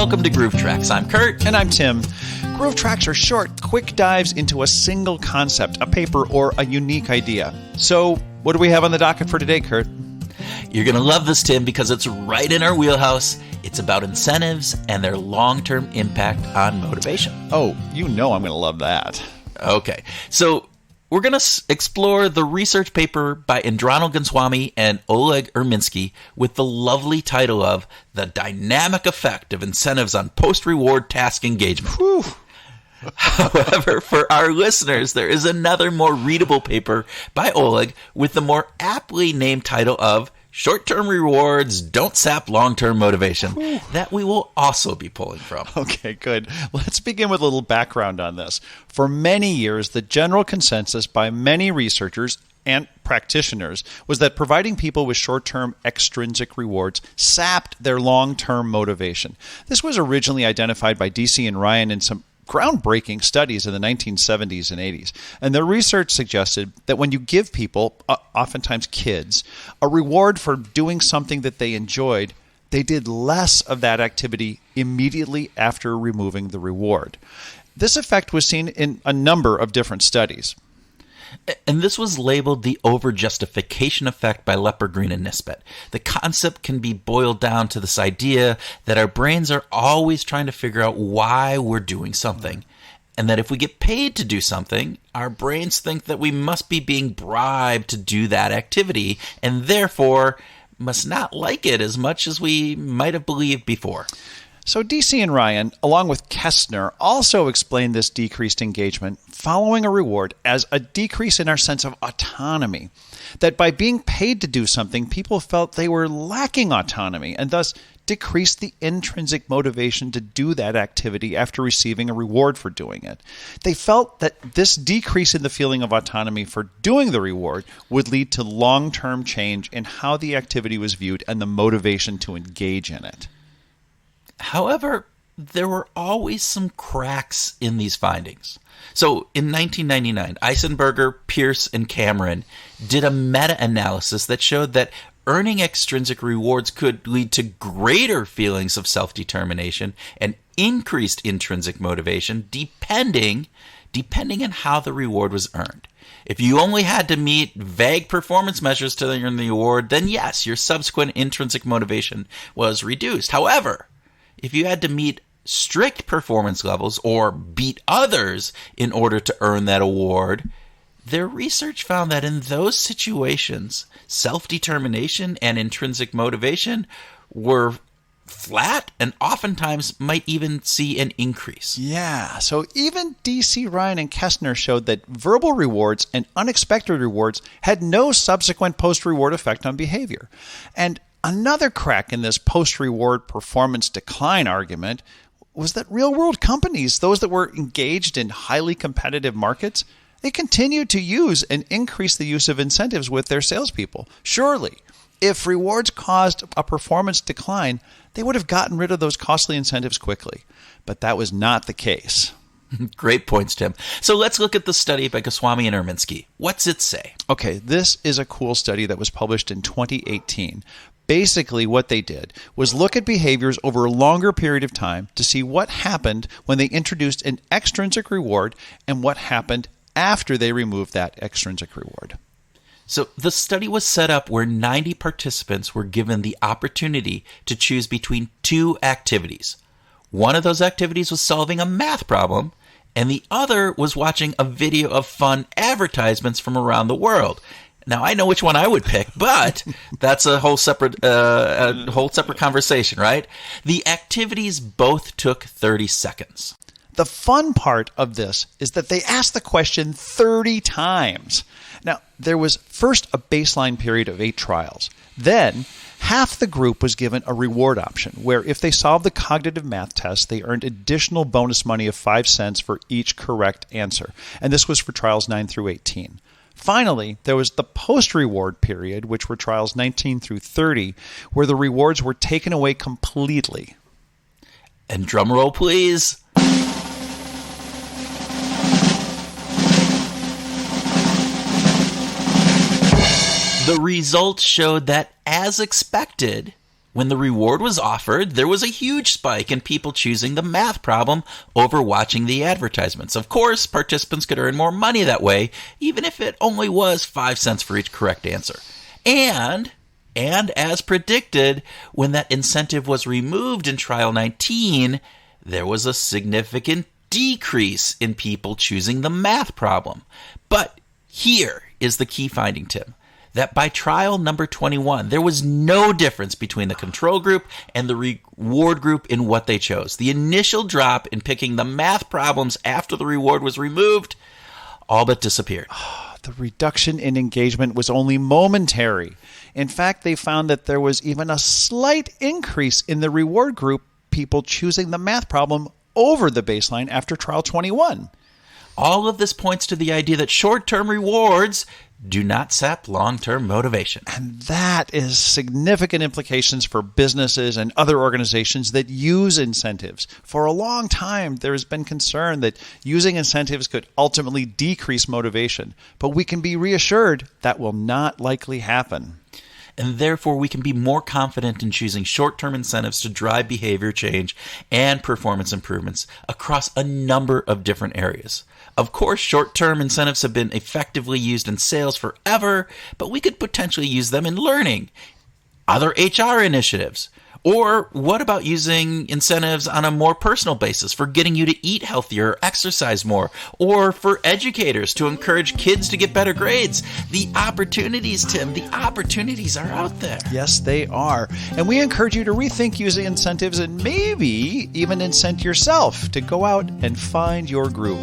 welcome to Groove Tracks. I'm Kurt. And I'm Tim. Groove Tracks are short, quick dives into a single concept, a paper, or a unique idea. So, what do we have on the docket for today, Kurt? You're going to love this, Tim, because it's right in our wheelhouse. It's about incentives and their long-term impact on motivation. Oh, you know I'm going to love that. Okay, so we're going to explore the research paper by Indranil Goswami and Oleg Urmisky with the lovely title of The Dynamic Effect of Incentives on Post-Reward Task Engagement. Whew. However, for our listeners, there is another more readable paper by Oleg with the more aptly named title of Short-Term Rewards Don't Sap Long-Term Motivation that we will also be pulling from. Okay, good. Let's begin with a little background on this. For many years, the general consensus by many researchers and practitioners was that providing people with short-term extrinsic rewards sapped their long-term motivation. This was originally identified by DC and Ryan in some groundbreaking studies in the 1970s and 80s. And their research suggested that when you give people, oftentimes kids, a reward for doing something that they enjoyed, they did less of that activity immediately after removing the reward. This effect was seen in a number of different studies. And this was labeled the over-justification effect by Lepper-Green and Nisbet. The concept can be boiled down to this idea that our brains are always trying to figure out why we're doing something. And that if we get paid to do something, our brains think that we must be being bribed to do that activity, and therefore must not like it as much as we might have believed before. So DC and Ryan, along with Kestner, also explained this decreased engagement following a reward as a decrease in our sense of autonomy. That by being paid to do something, people felt they were lacking autonomy and thus decreased the intrinsic motivation to do that activity after receiving a reward for doing it. They felt that this decrease in the feeling of autonomy for doing the reward would lead to long-term change in how the activity was viewed and the motivation to engage in it. However, there were always some cracks in these findings. So in 1999, Eisenberger, Pierce, and Cameron did a meta-analysis that showed that earning extrinsic rewards could lead to greater feelings of self-determination and increased intrinsic motivation depending on how the reward was earned. If you only had to meet vague performance measures to earn the award, then yes, your subsequent intrinsic motivation was reduced. However, if you had to meet strict performance levels or beat others in order to earn that award, their research found that in those situations, self-determination and intrinsic motivation were flat and oftentimes might even see an increase. Yeah, so even DC, Ryan, and Kestner showed that verbal rewards and unexpected rewards had no subsequent post-reward effect on behavior. And another crack in this post-reward performance decline argument was that real-world companies, those that were engaged in highly competitive markets, they continued to use and increase the use of incentives with their salespeople. Surely, if rewards caused a performance decline, they would have gotten rid of those costly incentives quickly. But that was not the case. Great points, Tim. So let's look at the study by Goswami and Urmisky. What's it say? Okay, this is a cool study that was published in 2018. Basically, what they did was look at behaviors over a longer period of time to see what happened when they introduced an extrinsic reward and what happened after they removed that extrinsic reward. So the study was set up where 90 participants were given the opportunity to choose between two activities. One of those activities was solving a math problem, and the other was watching a video of fun advertisements from around the world. Now, I know which one I would pick, but that's a whole separate conversation, right? The activities both took 30 seconds. The fun part of this is that they asked the question 30 times. Now, there was first a baseline period of 8 trials. Then, half the group was given a reward option, where if they solved the cognitive math test, they earned additional bonus money of 5 cents for each correct answer. And this was for trials 9 through 18. Finally, there was the post-reward period, which were trials 19 through 30, where the rewards were taken away completely. And drum roll, please. The results showed that, as expected, When the reward was offered, there was a huge spike in people choosing the math problem over watching the advertisements. Of course, participants could earn more money that way, even if it only was 5 cents for each correct answer. And as predicted, when that incentive was removed in Trial 19, there was a significant decrease in people choosing the math problem. But here is the key finding, Tim, that by trial number 21, there was no difference between the control group and the reward group in what they chose. The initial drop in picking the math problems after the reward was removed all but disappeared. The reduction in engagement was only momentary. In fact, they found that there was even a slight increase in the reward group people choosing the math problem over the baseline after trial 21. All of this points to the idea that short-term rewards do not sap long-term motivation. And that is significant implications for businesses and other organizations that use incentives. For a long time, there has been concern that using incentives could ultimately decrease motivation, but we can be reassured that will not likely happen. And therefore, we can be more confident in choosing short-term incentives to drive behavior change and performance improvements across a number of different areas. Of course, short-term incentives have been effectively used in sales forever, but we could potentially use them in learning, other HR initiatives. Or what about using incentives on a more personal basis for getting you to eat healthier or exercise more? Or for educators to encourage kids to get better grades? The opportunities, Tim, the opportunities are out there. Yes, they are. And we encourage you to rethink using incentives and maybe even incent yourself to go out and find your groove.